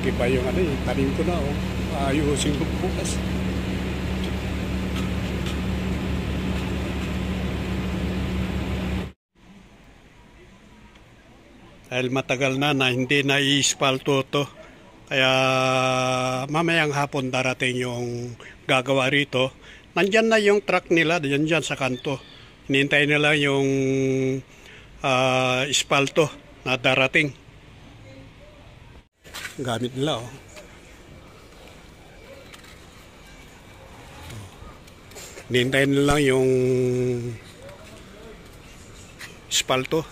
Nag-iba yung ano eh, tanim ko na oh. Ayusin ko bukas. Dahil matagal na hindi na-ispalto to. Kaya mamayang hapon darating yung gagawa rito. Nandyan na yung truck nila, dyan sa kanto. Hinihintay nila yung ispalto na darating. Gamit nila oh. Hinihintay nila yung ispalto.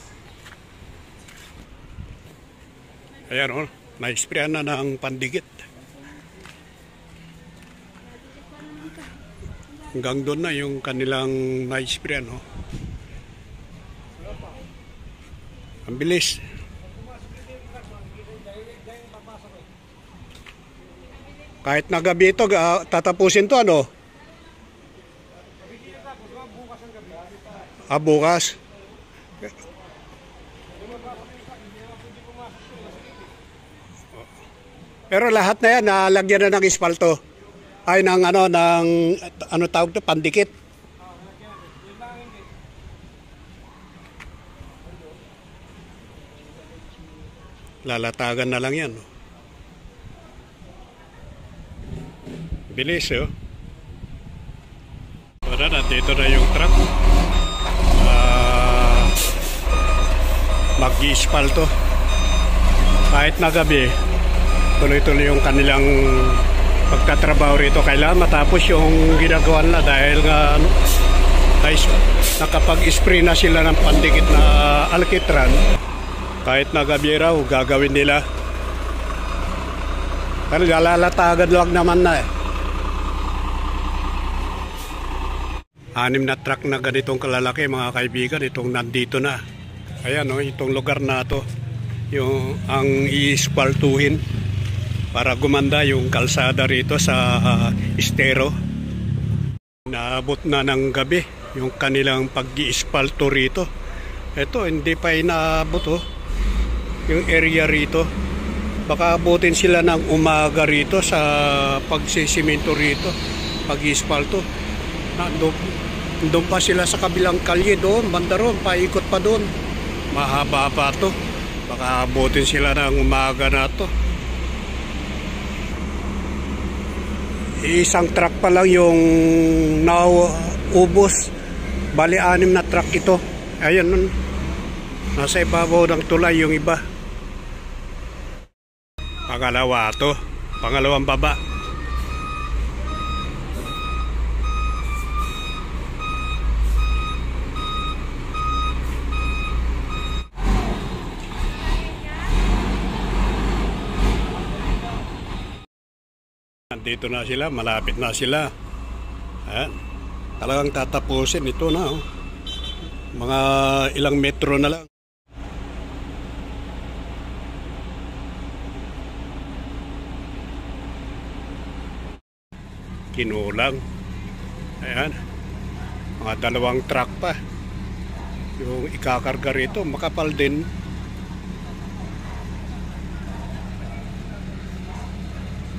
Ayan o, na-sprayan na ng pandikit. Hanggang doon na yung kanilang na-sprayan o. Ang bilis. Kahit na gabi ito, tatapusin to ano? Bukas. Pero lahat na yan, nalagyan na ng ispalto. Ay, ng ano tawag to, pandikit. Lalatagan na lang yan. Bilis, oh. Para nandito na yung truck. Mag-ispalto. Kahit na gabi, tuloy-tuloy yung kanilang pagtatrabaho rito. Kailangan matapos yung ginagawa nila dahil nga nakapag-spray na sila ng pandikit na alkitran. Kahit na gabi raw, gagawin nila. Pero lalatagan lang naman na eh. 6 na truck na ganitong kalalaki mga kaibigan, itong nandito na. Ayan o, itong lugar na to, yung ang iispaltuhin para gumanda yung kalsada rito sa estero. Naabot na ng gabi yung kanilang pag-iispalto rito. Ito, hindi pa inaabot oh, yung area rito. Baka abutin sila ng umaga rito sa pagsisimento rito, pag-iispalto. Doon pa sila sa kabilang kalye doon, banda roon, paikot pa doon. Mahaba pa to. Baka abutin sila ng umaga na to. Isang truck pa lang yung naubos. Bali 6 na truck ito. Ayan nun. Nasa ibabaw ng tulay yung iba. Pangalawa to. Pangalawang baba. Nandito na sila, malapit na sila. Ayan. Talagang tatapusin ito na oh. Mga ilang metro na lang. Kinulang. Ayan. Mga 2 truck pa. Yung ikakarga rito, makapal din.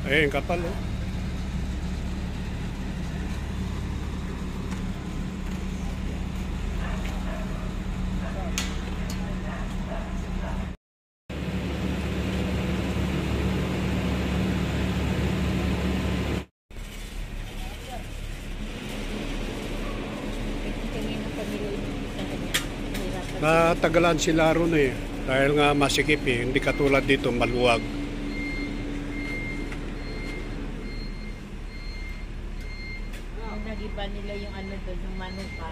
Ayan, kapal oh. Natagalan sila ron eh. Dahil nga masikip eh. Hindi katulad dito, maluwag. Nagiba nila yung ano doon, yung manuka.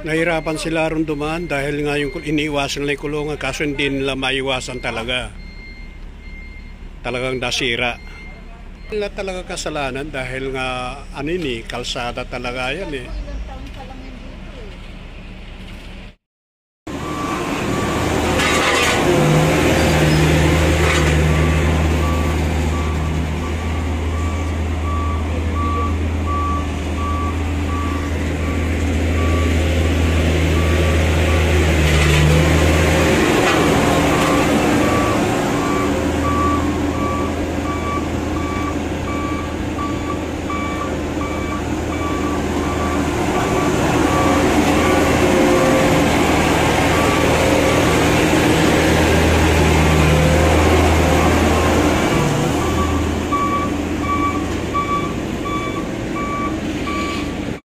Nahirapan sila ron dumaan dahil nga yung iniiwasan nila yung kulungan. Kaso hindi nila maiwasan talaga. Talagang nasira. Hindi talaga kasalanan dahil nga kalsada talaga yan eh.